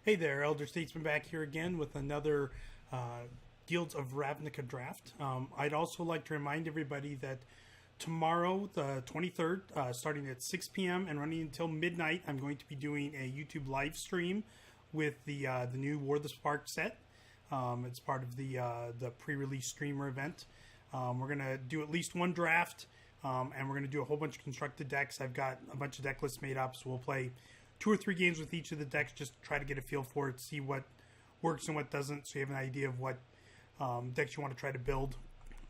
Hey there, Elder Statesman back here again with another Guilds of Ravnica draft. I'd also like to remind everybody that tomorrow, the 23rd, starting at 6 p.m. and running until midnight, I'm going to be doing a YouTube live stream with the new War of the Spark set. It's part of the pre-release streamer event. We're going to do at least one draft, and we're going to do a whole bunch of constructed decks. I've got a bunch of deck lists made up, so we'll play 2 or 3 games with each of the decks, just try to get a feel for it, see what works and what doesn't, so you have an idea of what decks you want to try to build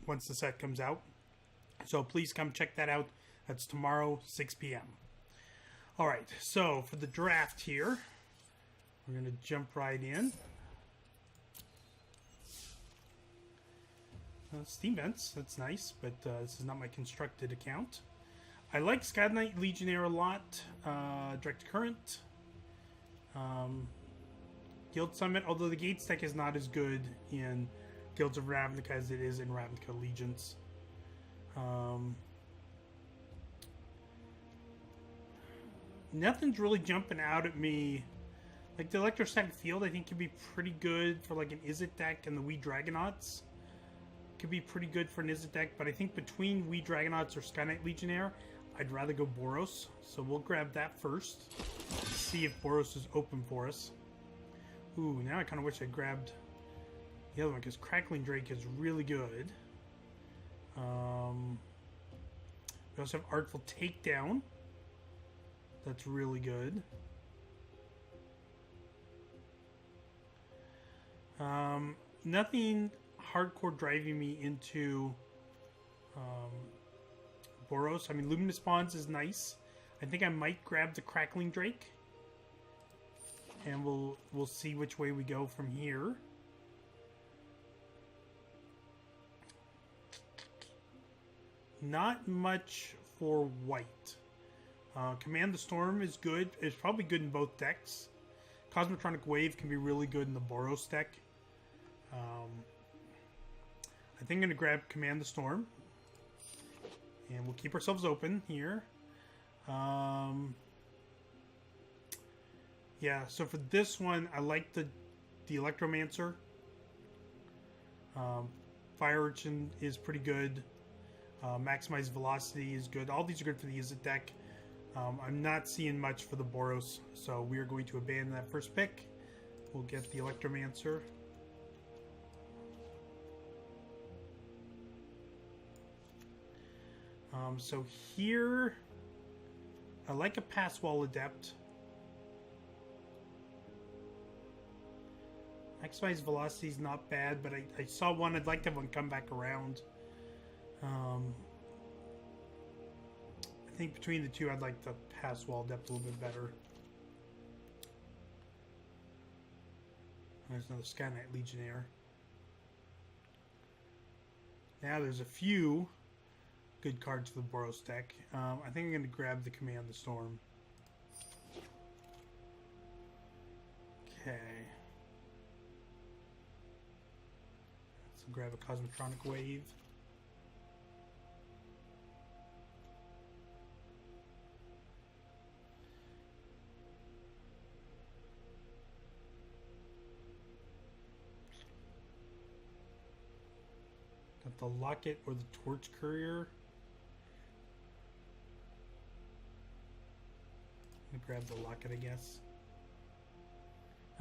once the set comes out. So please come check that out. That's tomorrow, 6 p.m. All right, so for the draft here, we're going to jump right in. Steam Vents, that's nice, but this is not my constructed account. I like Sky Knight Legionnaire a lot. Direct Current. Guild Summit, although the Gates deck is not as good in Guilds of Ravnica as it is in Ravnica Legions. Nothing's really jumping out at me. Like the Electrostatic Field, I think could be pretty good for like an Izzet deck, and the Wee Dragonauts could be pretty good for an Izzet deck, but I think between Wee Dragonauts or Sky Knight Legionnaire, I'd rather go Boros, so we'll grab that first. See if Boros is open for us. Ooh, now I kind of wish I grabbed the other one, because Crackling Drake is really good. We also have Artful Takedown. That's really good. Nothing hardcore driving me into Boros. I mean, Luminous Bonds is nice. I think I might grab the Crackling Drake, and we'll see which way we go from here. Not much for white. Command the Storm is good. It's probably good in both decks. Cosmotronic Wave can be really good in the Boros deck. I think I'm going to grab Command the Storm. And we'll keep ourselves open here. Yeah, so for this one, I like the Electromancer. Fire Urchin is pretty good. Maximize Velocity is good. All these are good for the Izzet deck. I'm not seeing much for the Boros, so we are going to abandon that first pick. We'll get the Electromancer. So here, I like a Pass Wall Adept. Maximize Velocity is not bad, but I saw one. I'd like to have one come back around. I think between the two, I'd like the Pass Wall Adept a little bit better. There's another Sky Knight Legionnaire. Now there's a few good cards for the Boros deck. I think I'm going to grab the Command the Storm. Okay. So grab a Cosmotronic Wave. Got the Locket or the Torch Courier. Grab the Locket, I guess.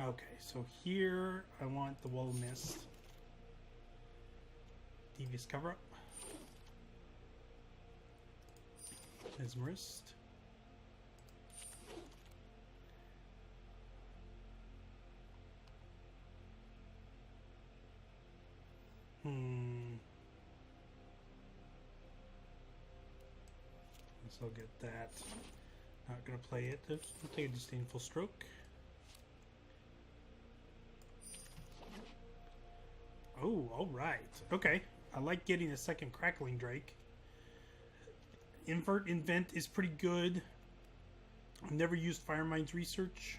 Okay, so here I want the Wall of Mist. Devious Cover-Up. Mesmerist. So I'll get that. Not going to play it. I'll take a Disdainful Stroke. Oh, alright. Okay. I like getting a second Crackling Drake. Invert Invent is pretty good. I've never used Firemind's Research.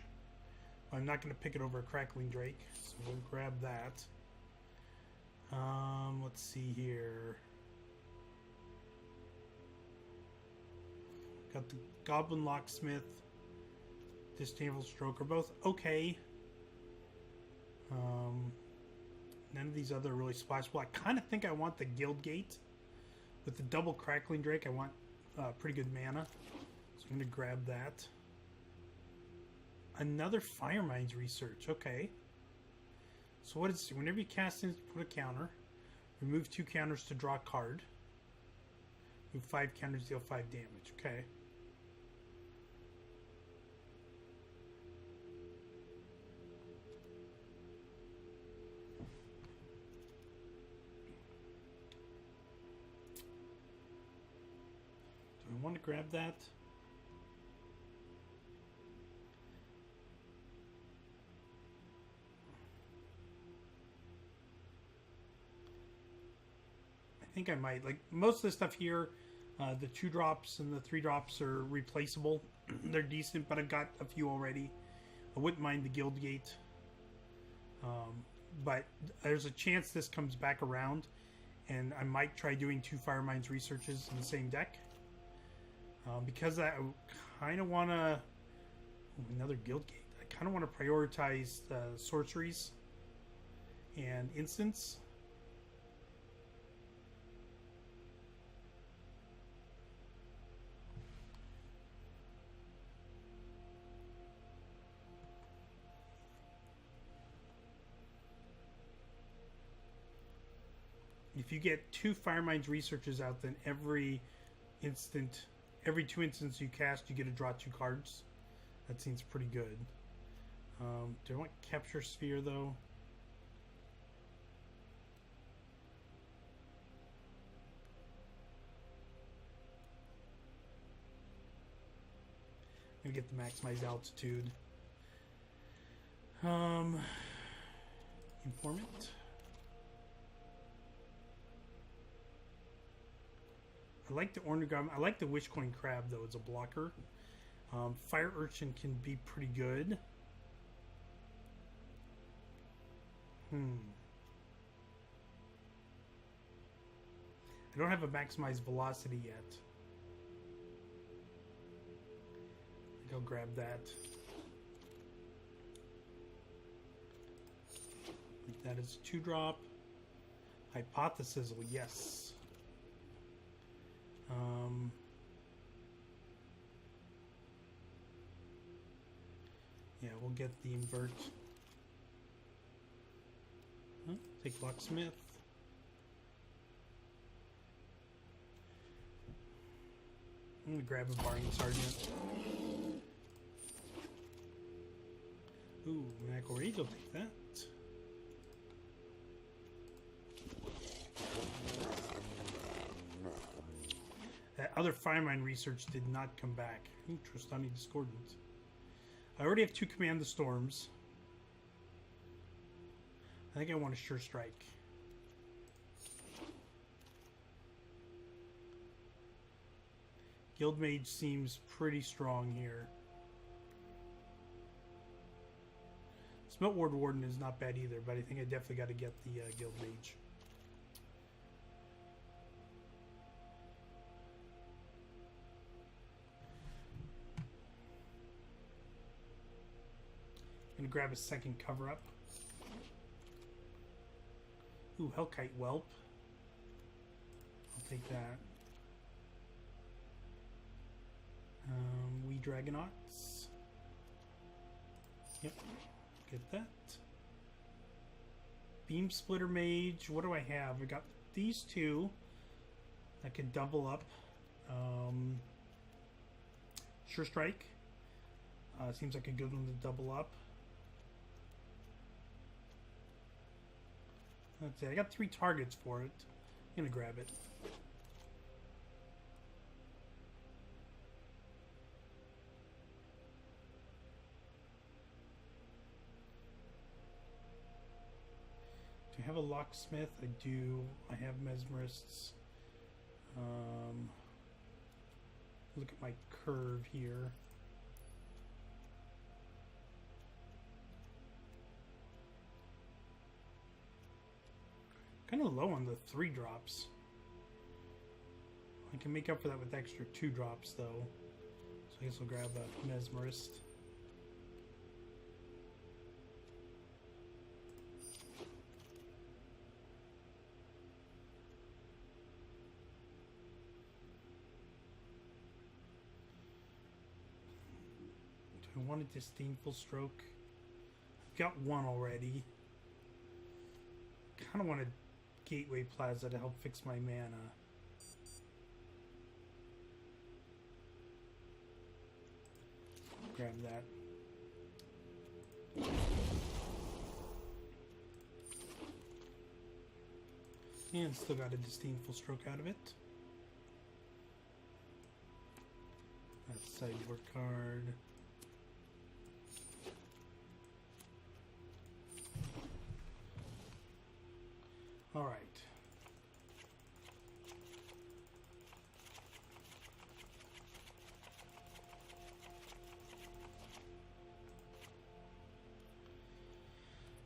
I'm not going to pick it over a Crackling Drake, so we'll grab that. Let's see here. Got the Goblin Locksmith, Disdainful Stroke are both okay. None of these other really splashable. I kind of think I want the Guild Gate. With the double Crackling Drake, I want pretty good mana. So I'm going to grab that. Another Fire Mines Research. Okay. So what is... Whenever you cast in, put a counter. Remove 2 counters to draw a card. Move 5 counters, deal 5 damage. Okay. Do I want to grab that? I think I might. Like, most of the stuff here, the 2-drops and the 3-drops are replaceable. They're decent, but I've got a few already. I wouldn't mind the Guild Gate. But there's a chance this comes back around, and I might try doing 2 Fire Mines Researches in the same deck. Because I kind of want to... Another Guild Gate. I kind of want to prioritize sorceries and instants. If you get 2 Fire Mines Researches out, then every 2 instants you cast, you get to draw 2 cards. That seems pretty good. Do I want Capture Sphere, though? I'm going to get the Maximized Altitude. Informant. I like the Ornigam. I like the Wishcoin Crab, though, as a blocker. Fire Urchin can be pretty good. I don't have a maximized velocity yet. I think I'll grab that. Like that is a 2-drop. Hypothesis, yes. Yeah, we'll get the invert. Take Locksmith. I'm gonna grab a Barring Sergeant. Ooh, Maniacal Rage, I'll take that. That other Fire Mine Research did not come back. Ooh, Trostani Discordant. I already have 2 Command the Storms. I think I want a Sure Strike. Guildmage seems pretty strong here. Smelt Ward Warden is not bad either, but I think I definitely got to get the Guildmage. Gonna grab a second cover up. Ooh, Hellkite Whelp. I'll take that. Wee Dragonauts. Yep, get that. Beam Splitter Mage. What do I have? I got these 2 that can double up. Sure Strike. Seems like a good one to double up. Let's see, I got 3 targets for it. I'm gonna grab it. Do I have a Locksmith? I do. I have Mesmerists. Look at my curve here. Kind of low on the 3-drops. I can make up for that with extra 2-drops, though. So I guess I'll grab a Mesmerist. I want a Disdainful Stroke. I've got one already. Kind of want a Gateway Plaza to help fix my mana. Grab that. And still got a Disdainful Stroke out of it. That's sideboard card. All right.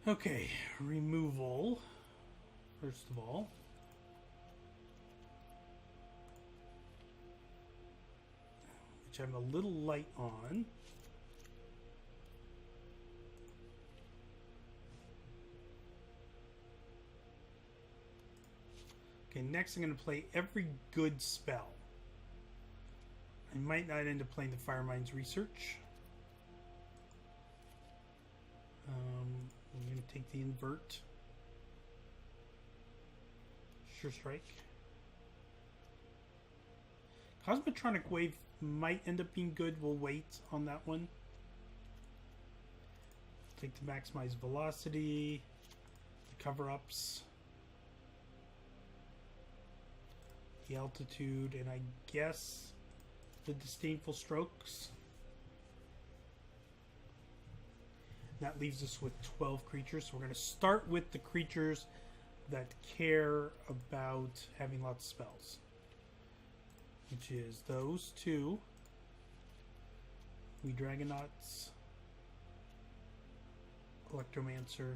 Okay, removal, first of all. Which I'm a little light on. Okay, next I'm going to play every good spell. I might not end up playing the Firemind's Research. I'm going to take the Invert. Sure Strike. Cosmotronic Wave might end up being good. We'll wait on that one. Take the maximize velocity, the cover-ups, the altitude, and I guess the Disdainful Strokes. That leaves us with 12 creatures. So we're going to start with the creatures that care about having lots of spells, which is those two. We Dragonauts, Electromancer,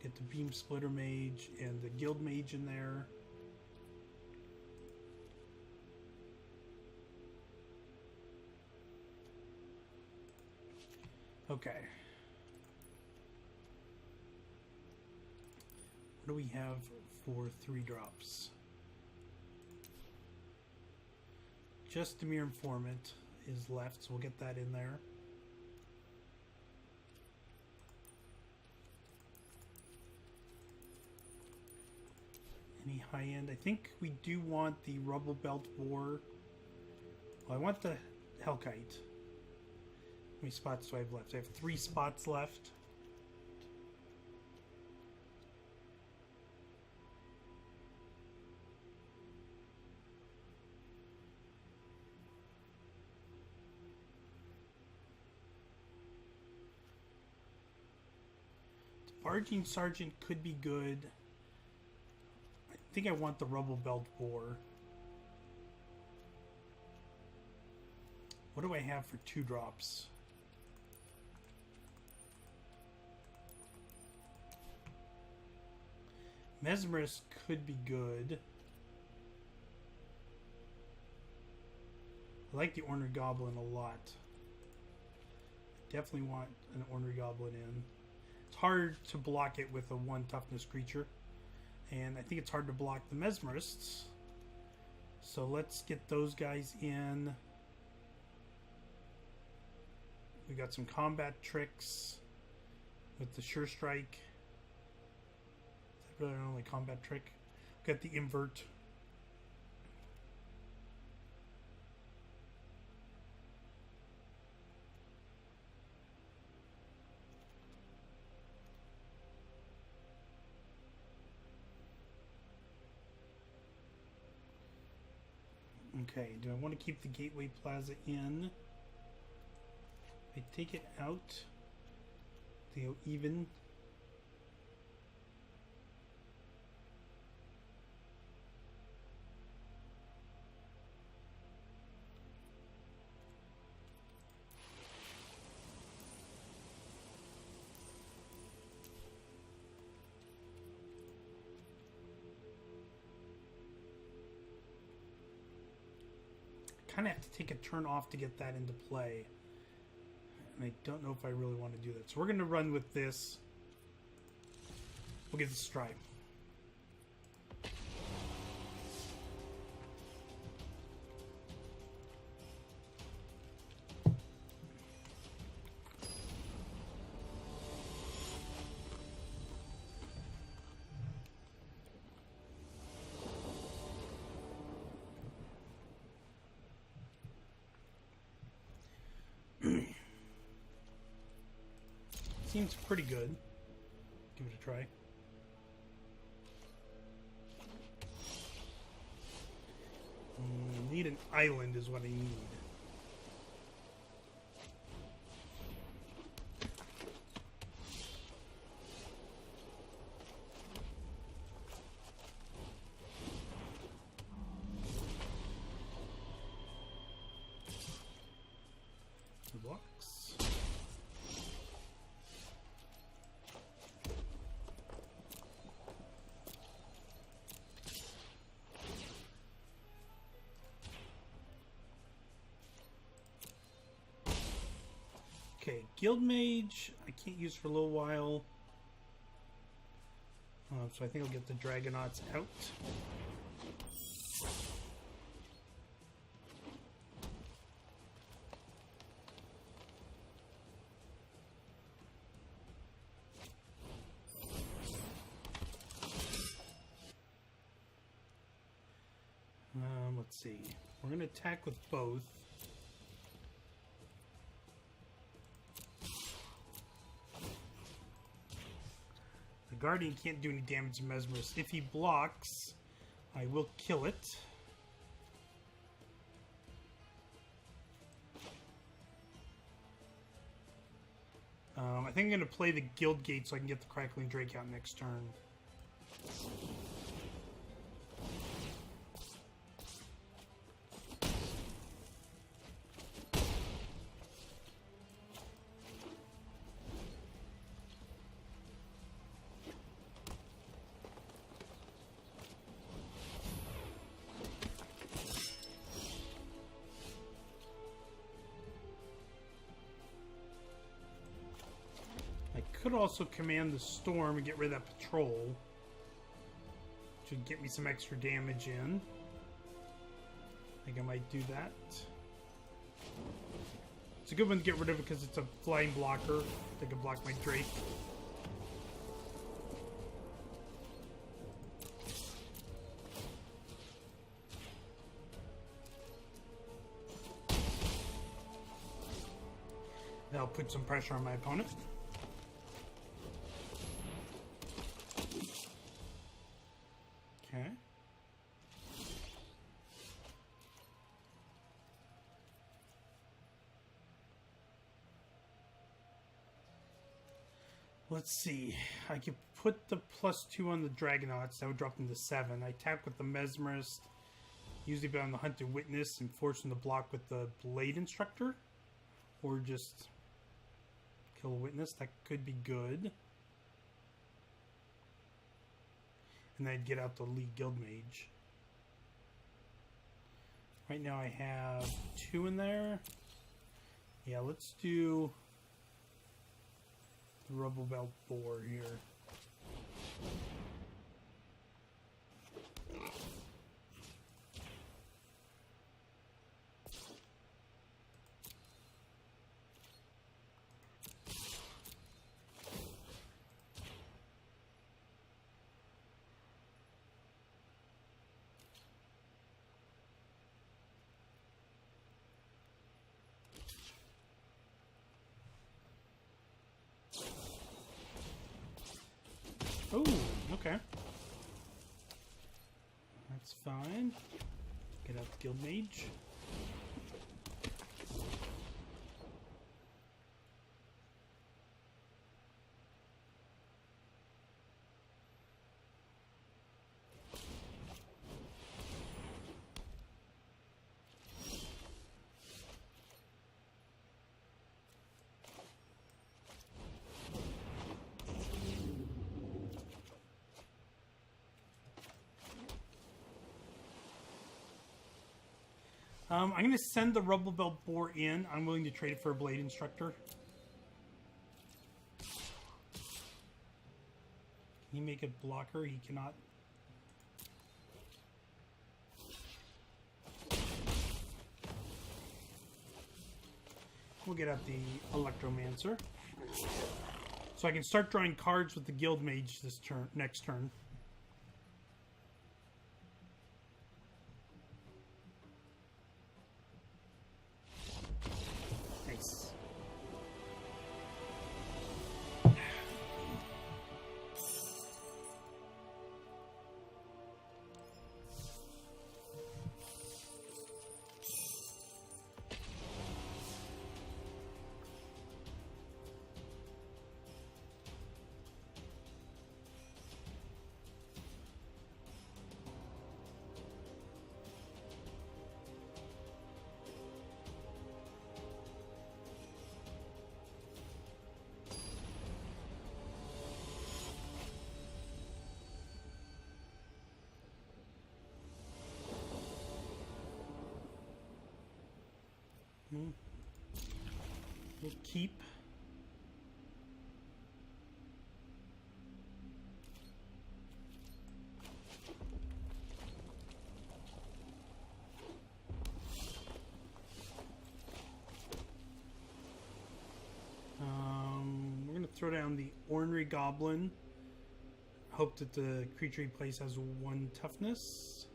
get the Beam Splitter Mage and the Guild Mage in there. Okay. What do we have for 3-drops? Just Dimir Informant is left, so we'll get that in there. Any high end? I think we do want the Rubble Belt Boar. Well, I want the Hellkite. How many spots do I have left? I have 3 spots left. The Barging Sergeant could be good. I think I want the Rubble Belt Boar. What do I have for 2-drops? Mesmerist could be good. I like the Ornery Goblin a lot. Definitely want an Ornery Goblin in. It's hard to block it with a 1 toughness creature. And I think it's hard to block the Mesmerists. So let's get those guys in. We got some combat tricks with the Sure Strike. Is that really our only combat trick? Got the Invert. Okay, do I want to keep the Gateway Plaza in? If I take it out, they go even. Kind of have to take a turn off to get that into play. And I don't know if I really want to do that. So we're going to run with this. We'll get the Stripe. Seems pretty good. Give it a try. Need an island is what I need. Blocks. Okay, Guild Mage, I can't use for a little while. So I think I'll get the Dragonauts out. Let's see. We're going to attack with both. The Guardian can't do any damage to Mesmerist. If he blocks, I will kill it. I think I'm going to play the Guild Gate so I can get the Crackling Drake out next turn. Could also command the storm and get rid of that patrol. Should get me some extra damage in. I think I might do that. It's a good one to get rid of because it's a flying blocker. They can block my Drake. That'll put some pressure on my opponent. Okay. Let's see. I could put the +2 on the Dragonauts. That would drop them to 7. I attack with the Mesmerist. Usually be on the Hunted Witness and force him to block with the Blade Instructor. Or just kill a Witness. That could be good. And then I'd get out the lead Guild Mage. Right now I have 2 in there. Yeah, let's do the Rubble Belt Boar here. Oh, okay. That's fine. Get out the Guild Mage. I'm going to send the Rubble Belt Boar in. I'm willing to trade it for a Blade Instructor. Can he make it blocker? He cannot. We'll get out the Electromancer. So I can start drawing cards with the Guild Mage this turn, next turn. Nice. We'll keep. We're going to throw down the Ornery Goblin. Hope that the creature he plays has 1 toughness.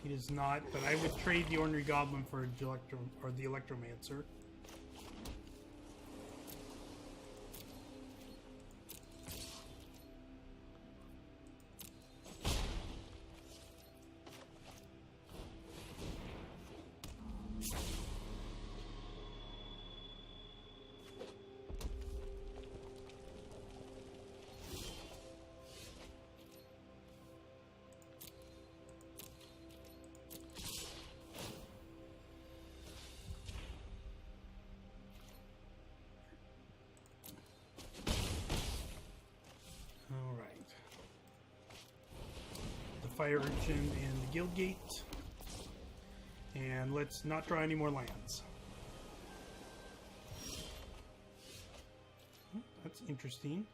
He does not, but I would trade the Ornery Goblin for the Electromancer. Fire Urchin and the Guild Gate. And let's not draw any more lands. That's interesting.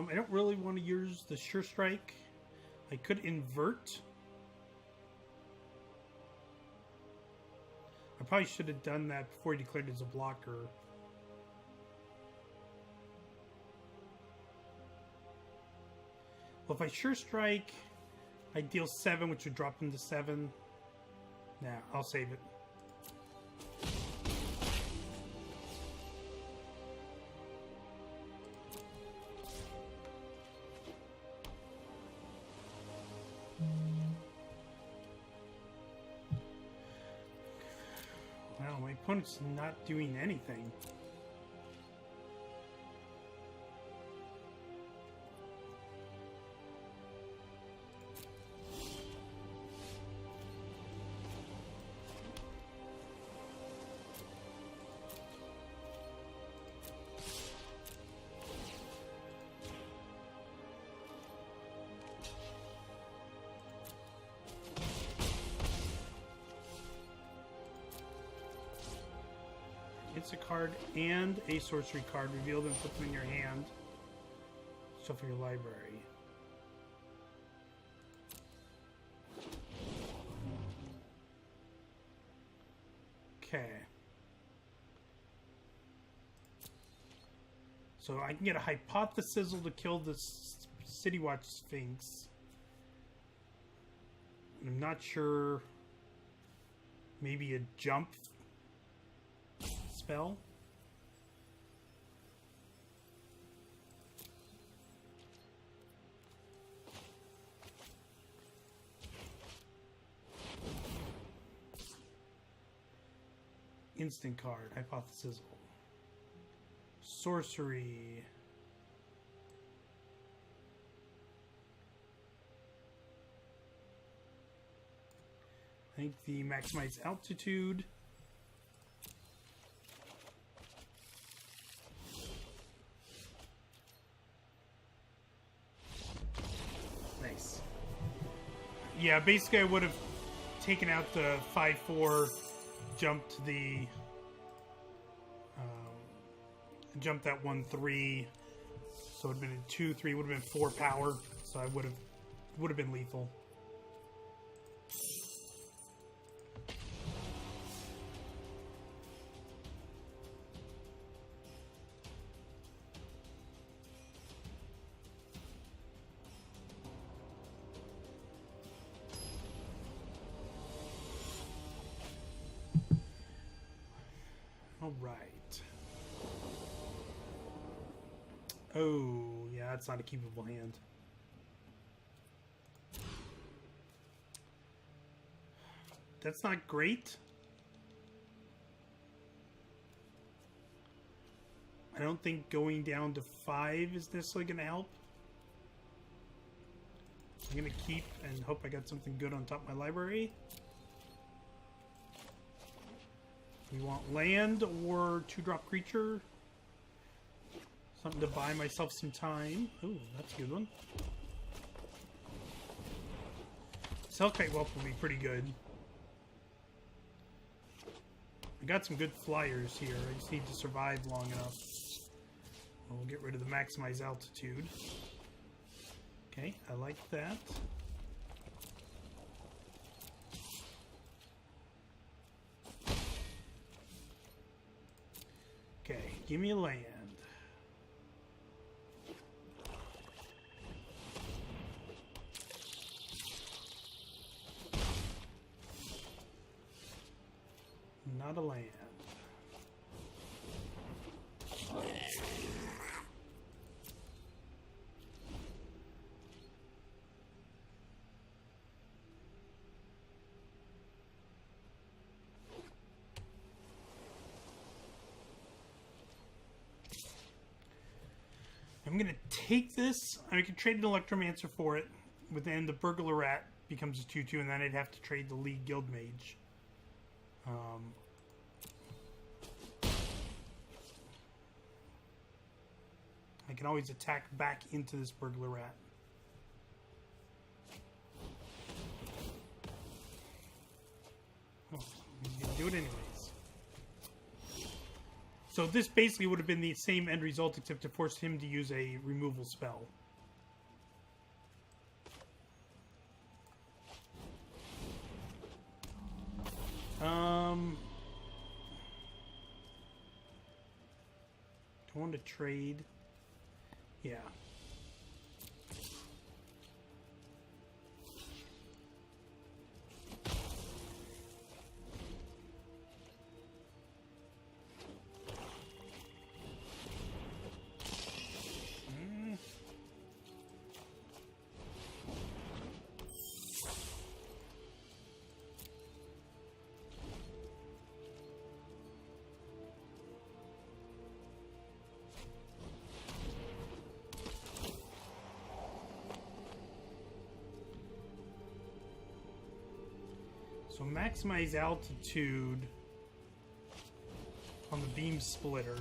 I don't really want to use the Sure Strike. I could invert. I probably should have done that before he declared as a blocker. Well, if I Sure Strike, I deal 7, which would drop him to 7. Nah, I'll save it. Wow, my opponent's not doing anything. It's a card and a sorcery card. Reveal them, put them in your hand. Shuffle your library. Okay. So I can get a Hypothesis to kill this City Watch Sphinx. I'm not sure. Maybe a jump spell. Instant card, Hypothesis. Sorcery. I think the maximize altitude. Nice. Yeah, basically I would have taken out the 5/4, jumped the jumped that 1/3, so it would have been a 2/3, would have been 4 power, so I would have been lethal. All right. Oh, yeah, that's not a keepable hand. That's not great. I don't think going down to 5 is necessarily going to help. I'm going to keep and hope I got something good on top of my library. We want land or 2-drop creature. Something to buy myself some time. Ooh, that's a good one. Selkite Whelp will be pretty good. I got some good flyers here. I just need to survive long enough. We'll get rid of the maximize altitude. Okay, I like that. Okay, give me a land. Not a land. I'm going to take this. I could trade an Electromancer for it. But then the Burglar Rat becomes a 2-2, and then I'd have to trade the League Guild Mage. I can always attack back into this Burglar Rat. Oh, I'm going to do it anyways. So this basically would have been the same end result, except to force him to use a removal spell. Do I want to trade? Yeah. So maximize altitude on the beam splitter.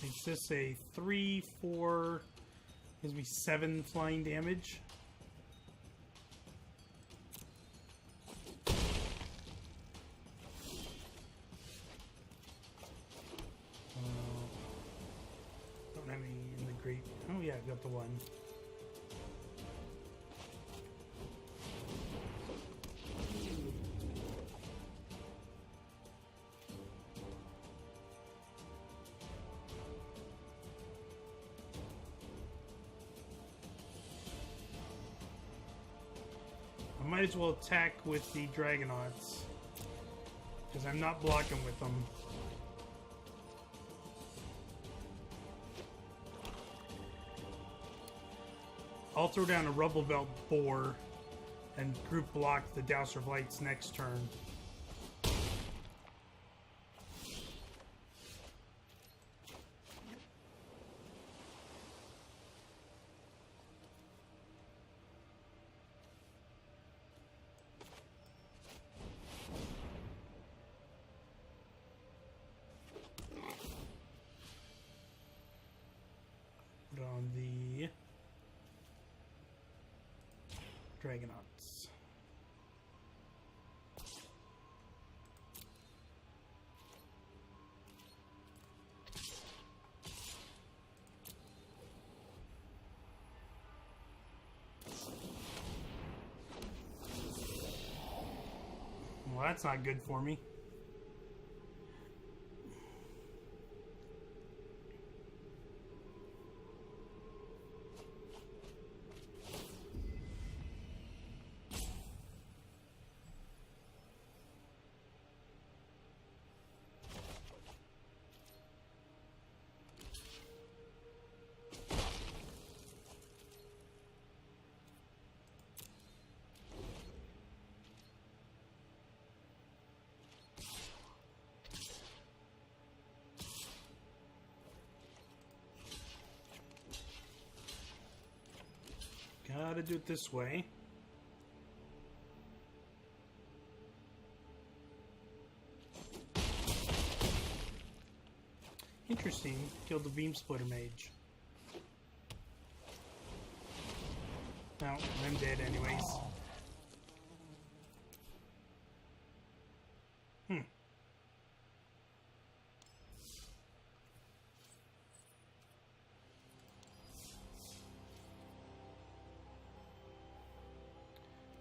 Makes this a 3, 4, gives me 7 flying damage. Don't have any in the great. Oh yeah, I've got the one. Might as well attack with the Dragonauts, because I'm not blocking with them. I'll throw down a Rubble Belt Boar and group block the Dowser of Lights next turn. On the Dragonauts. Well, that's not good for me. gotta do it this way. Interesting. Killed the beam splitter mage. No, I'm dead anyways.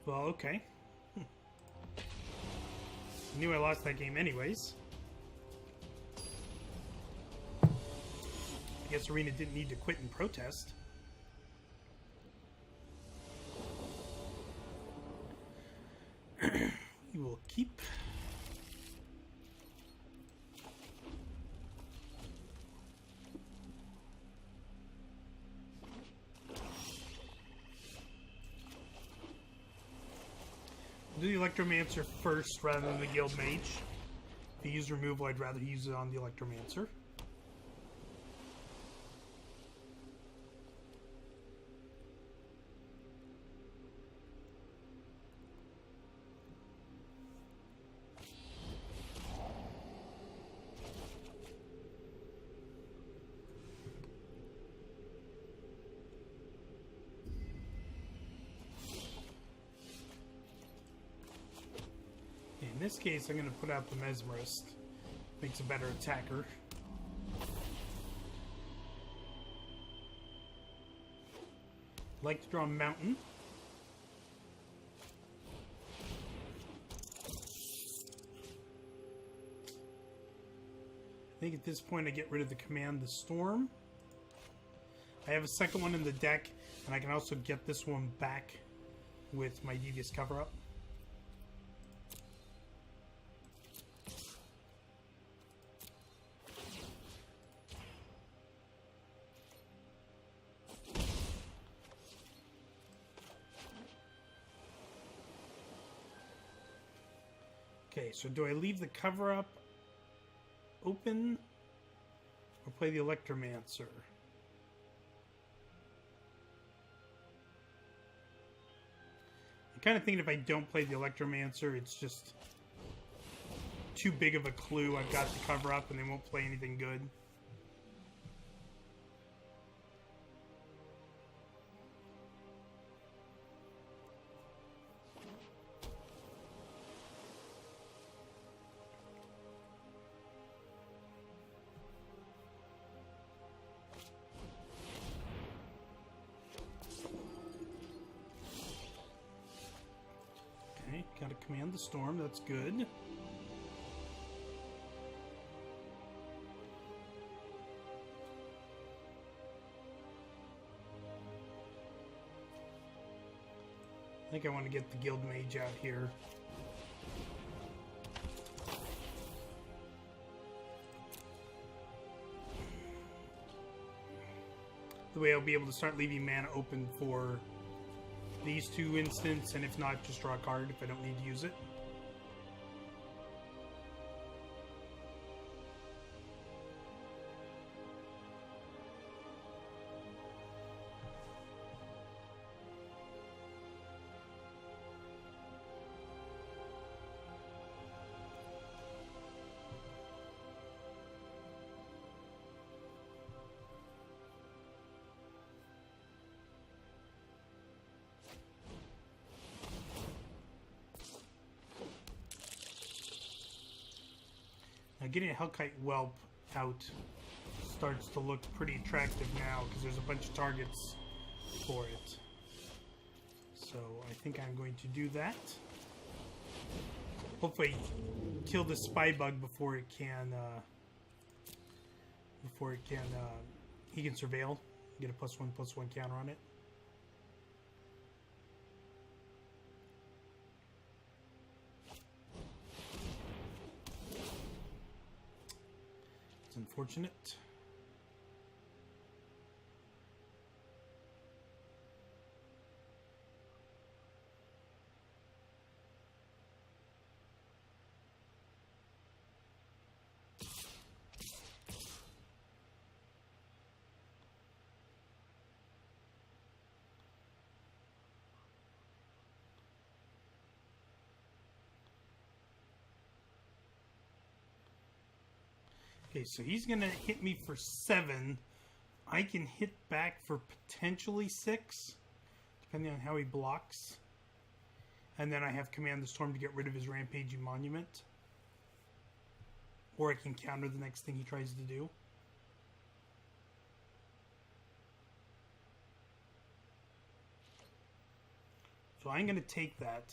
Well, okay. Knew I lost that game anyways. I guess Arena didn't need to quit and protest. You will keep. Do the Electromancer first rather than the Guild Mage. If he used removal, I'd rather use it on the Electromancer. In this case, I'm going to put out the Mesmerist. Makes a better attacker. Like to draw a mountain. I think at this point I get rid of the Command the Storm. I have a second one in the deck, and I can also get this one back with my Devious Cover-Up. Okay, so do I leave the cover-up open or play the Electromancer? I'm kind of thinking if I don't play the Electromancer, it's just too big of a clue. I've got the cover-up and they won't play anything good. Got to Command the Storm, that's good. I think I want to get the Guild Mage out here. The way I'll be able to start leaving mana open for these two instants, and if not, just draw a card if I don't need to use it. Now, getting a Hellkite Whelp out starts to look pretty attractive now because there's a bunch of targets for it. So I think I'm going to do that. Hopefully kill the spy bug before it can he can surveil, get a +1/+1 counter on it. It's unfortunate. Okay, so he's going to hit me for 7. I can hit back for potentially 6, depending on how he blocks. And then I have Command the Storm to get rid of his Rampaging Monument. Or I can counter the next thing he tries to do. So I'm going to take that.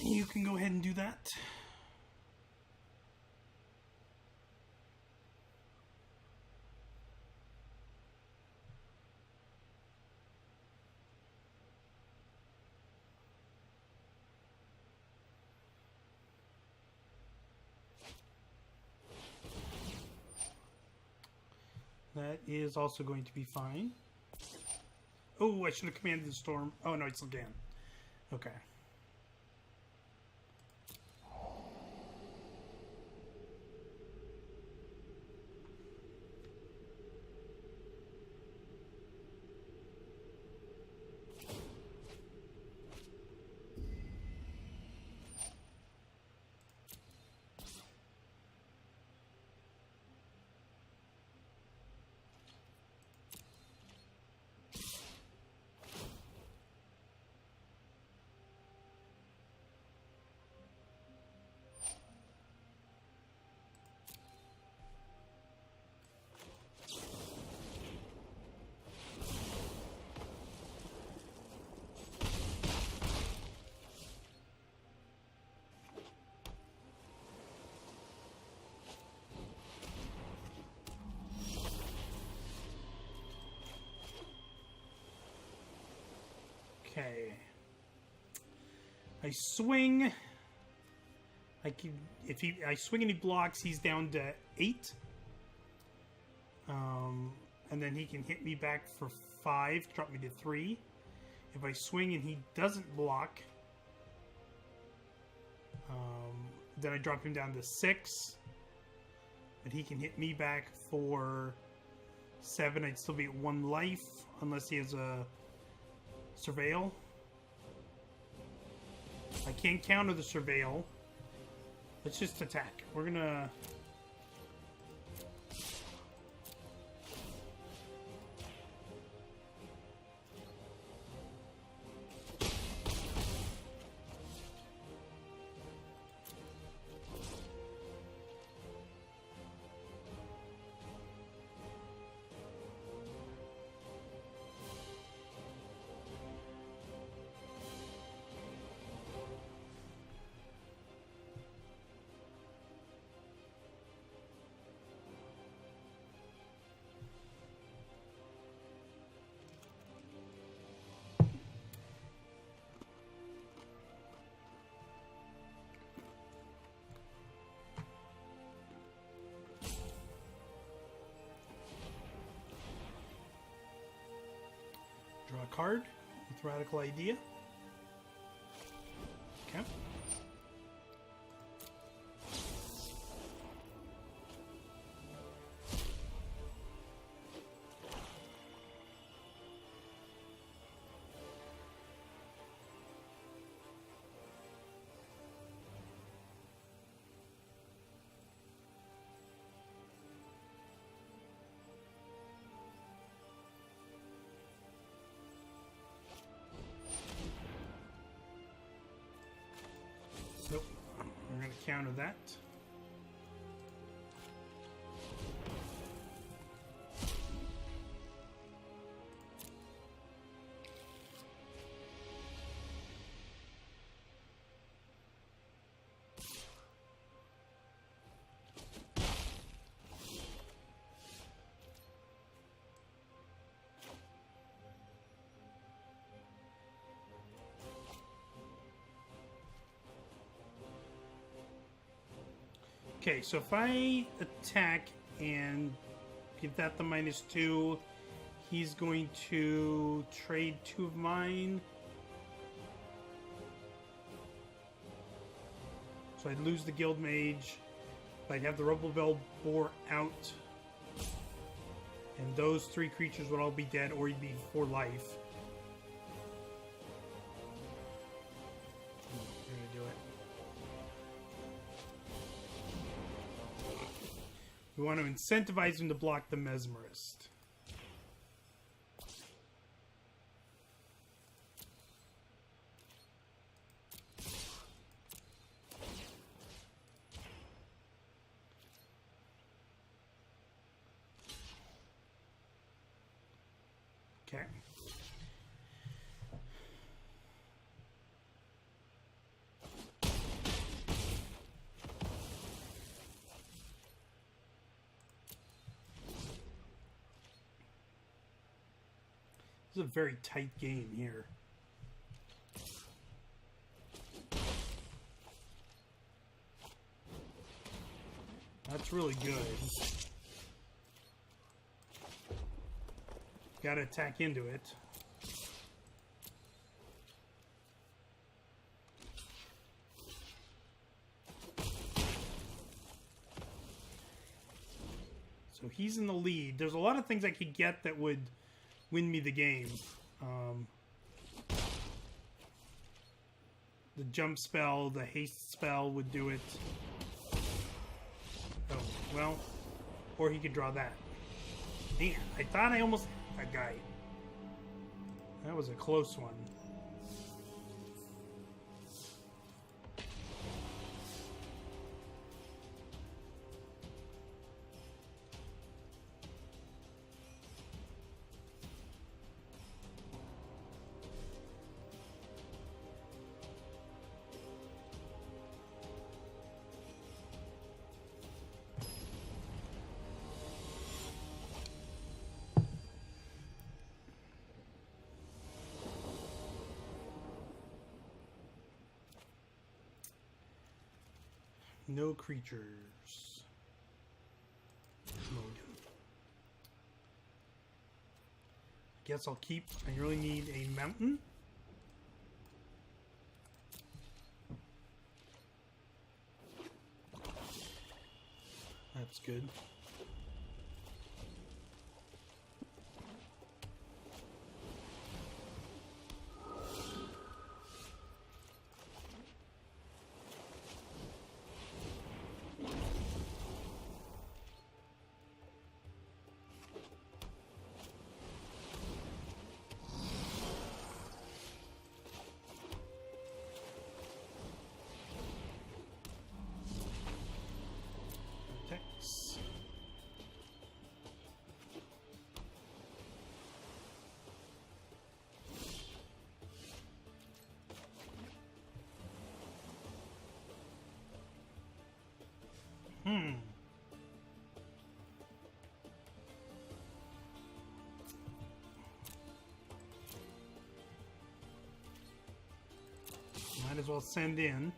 You can go ahead and do that. That is also going to be fine. Oh, I should have commanded the storm. Oh, no, it's again. Okay. Okay. I swing. I swing and he blocks, he's down to 8. And then he can hit me back for 5, drop me to 3. If I swing and he doesn't block, then I drop him down to 6. But he can hit me back for 7. I'd still be at 1 life, unless he has a Surveil. I can't counter the Surveil. Let's just attack. We're gonna... Draw a card with Radical Idea. Okay. Nope. We're going to counter that. Okay, so if I attack and give that the -2, he's going to trade 2 of mine. So I'd lose the Guild Mage. I'd have the Rubblebell Boar out. And those 3 creatures would all be dead, or he'd be for life. We're gonna do it. We want to incentivize him to block the Mesmerist. Okay. This is a very tight game here. That's really good. Gotta attack into it. So he's in the lead. There's a lot of things I could get that would win me the game. The jump spell, the haste spell would do it. Oh, well. Or he could draw that. Man, I thought I almost... that guy. That was a close one. No creatures. Mulligan. Guess I'll keep. I really need a mountain. That's good. Might as well send in.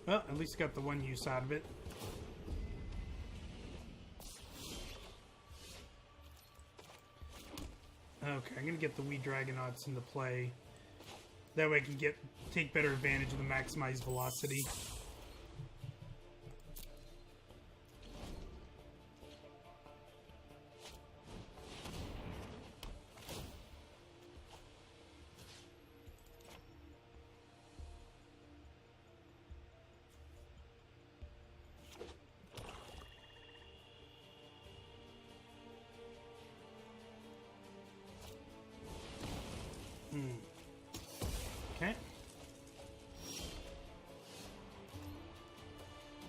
Well, at least got the one use out of it. Okay, I'm gonna get the wee Dragonauts into play. That way I can take better advantage of the maximized velocity.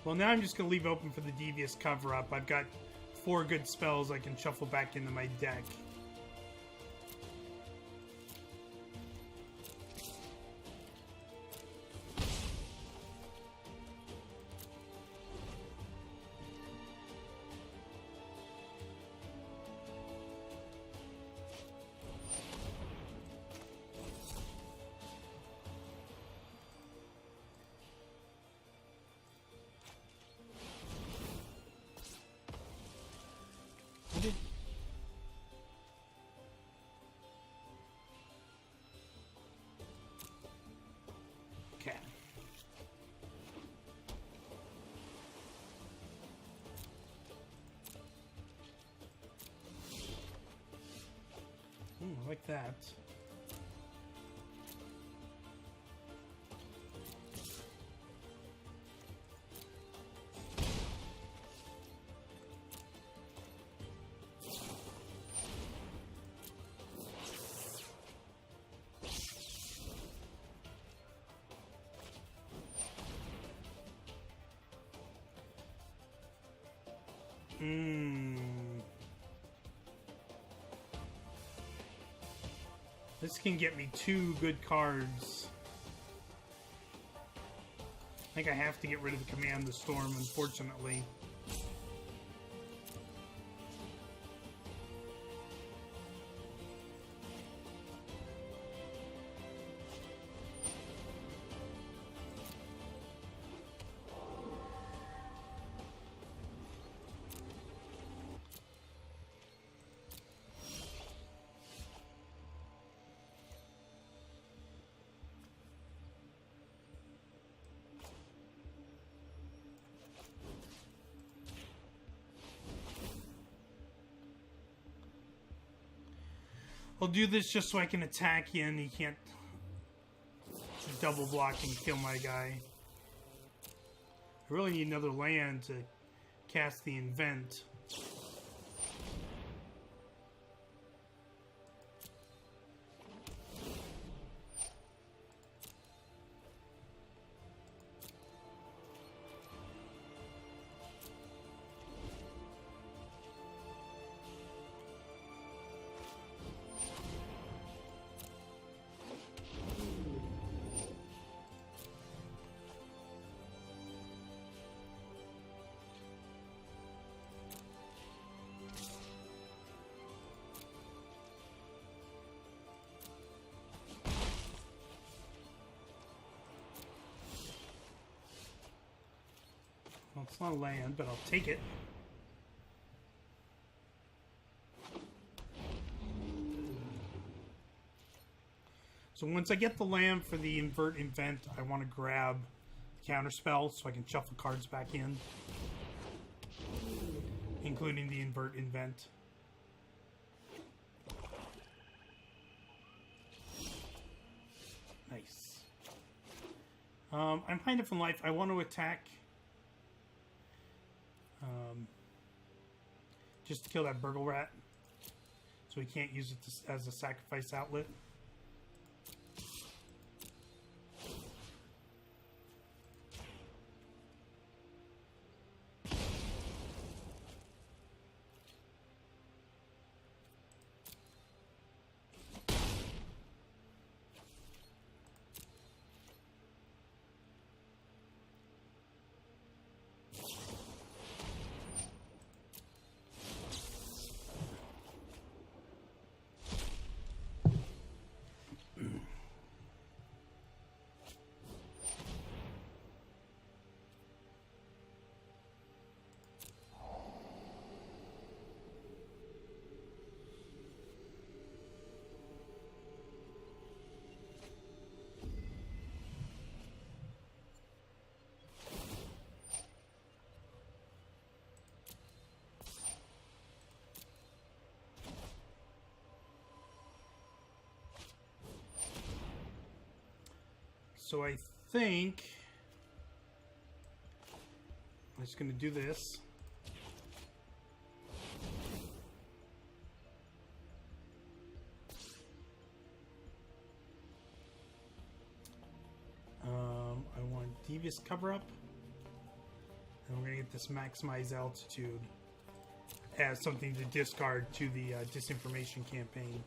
Well, now I'm just going to leave open for the Devious Cover-Up. I've got 4 good spells I can shuffle back into my deck. Okay. I like that. This can get me 2 good cards. I think I have to get rid of the Command the Storm, unfortunately. I'll do this just so I can attack you and he can't double block and kill my guy. I really need another land to cast the Invent. Well, it's not a land, but I'll take it. So once I get the land for the Invert Invent, I want to grab the Counterspell so I can shuffle cards back in, including the Invert Invent. Nice. I'm kind of in life. I want to attack. Just to kill that Burgle Rat, so we can't use it as a sacrifice outlet. So I think I'm just going to do this. I want Devious Cover-Up. And we're going to get this maximize altitude as something to discard to the disinformation campaign.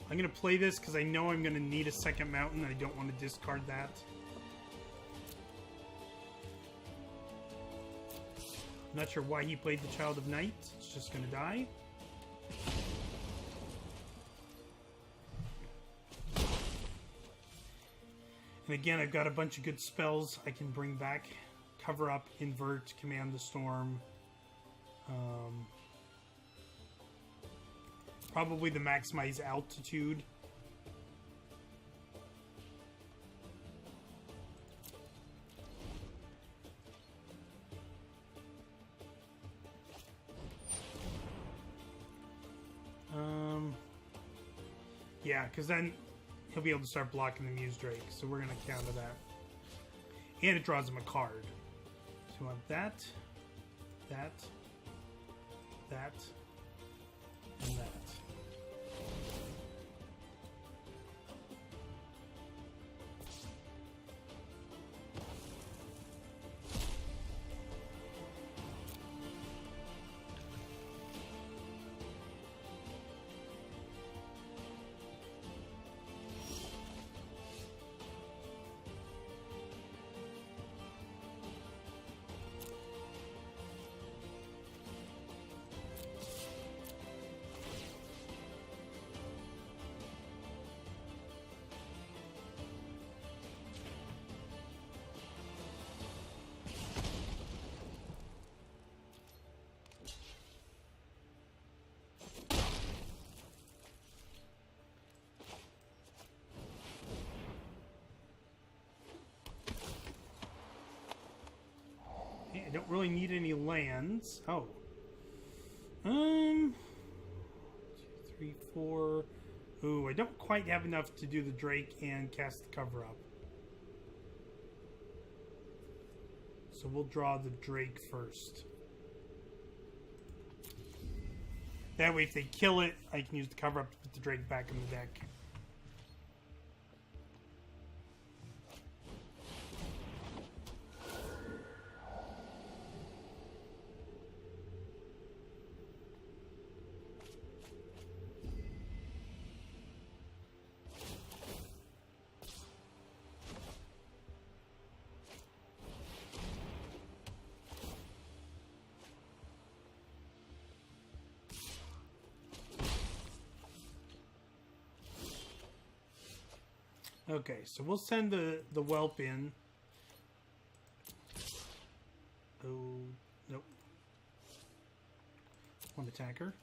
I'm going to play this because I know I'm going to need a second mountain. I don't want to discard that. I'm not sure why he played the Child of Night. It's just going to die. And again, I've got a bunch of good spells I can bring back. Cover Up, Invert, Command the Storm. Probably the maximize altitude. Yeah, because then he'll be able to start blocking the Muse Drake. So we're going to counter that. And it draws him a card. So we want that, that, that, and that. I don't really need any lands. Oh. 2, 3, 4. Ooh, I don't quite have enough to do the Drake and cast the Cover Up. So we'll draw the Drake first. That way, if they kill it, I can use the Cover Up to put the Drake back in the deck. Okay, so we'll send the whelp in. Oh, nope. One attacker.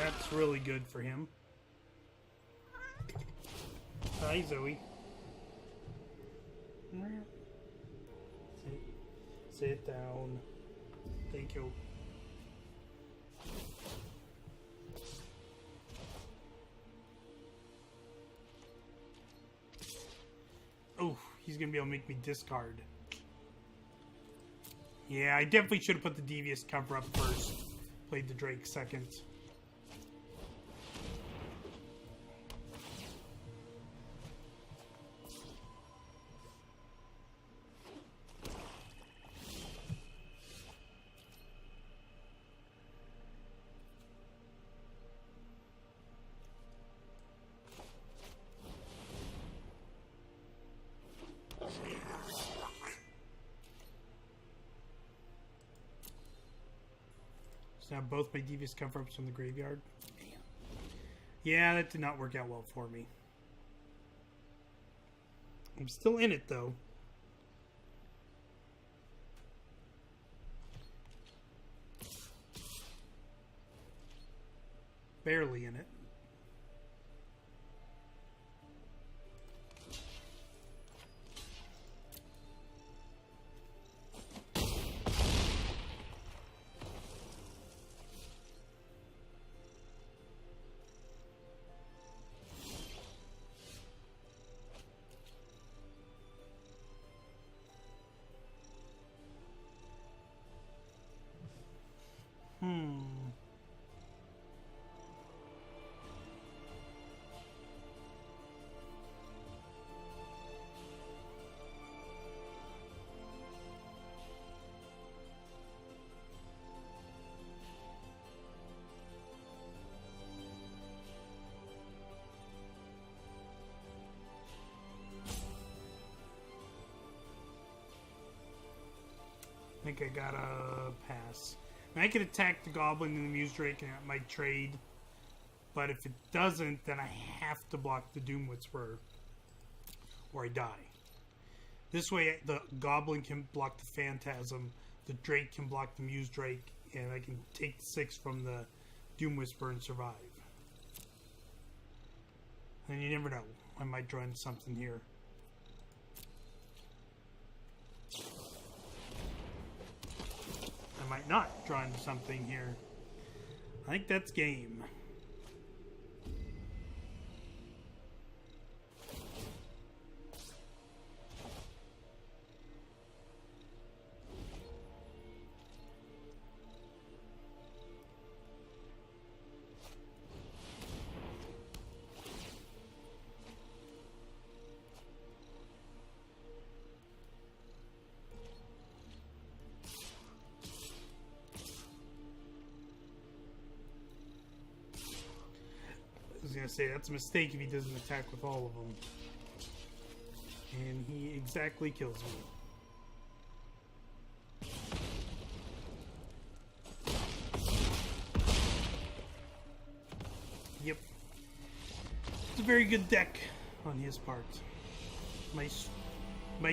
That's really good for him. Hi, Zoe. Sit down. Thank you. Oh, he's gonna be able to make me discard. Yeah, I definitely should have put the Devious Cover Up first. Played the Drake second. So now both my Devious Cover-Ups from the graveyard. Damn. Yeah, that did not work out well for me. I'm still in it, though. Barely in it. think I gotta pass. I could attack the Goblin and the Muse Drake and it might trade. But if it doesn't, then I have to block the Doom Whisperer. Or I die. This way, the Goblin can block the Phantasm. The Drake can block the Muse Drake. And I can take the 6 from the Doom Whisperer and survive. And you never know. I might draw into something here. I might not draw into something here. I think that's game. I was gonna say that's a mistake if he doesn't attack with all of them. And he exactly kills me. Yep. It's a very good deck on his part. My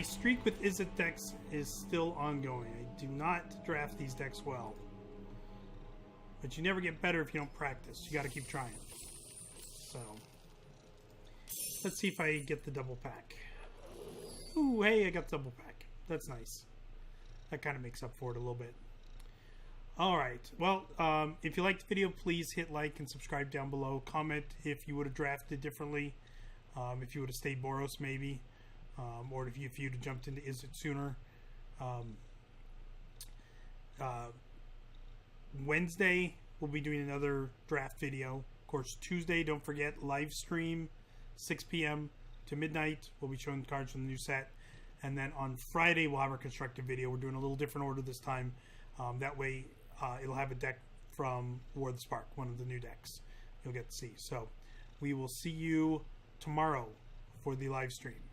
streak with Izzet decks is still ongoing. I do not draft these decks well. But you never get better if you don't practice. You gotta keep trying. So, let's see if I get the double pack. Ooh, hey, I got the double pack. That's nice. That kind of makes up for it a little bit. Alright, well, if you liked the video, please hit like and subscribe down below. Comment if you would have drafted differently. If you would have stayed Boros, maybe. Or if you'd have jumped into Izzet sooner. Wednesday, we'll be doing another draft video. Of course, Tuesday, don't forget, live stream, 6 p.m. to midnight. We'll be showing cards from the new set. And then on Friday, we'll have our constructive video. We're doing a little different order this time. That way, it'll have a deck from War of the Spark, one of the new decks you'll get to see. So, we will see you tomorrow for the live stream.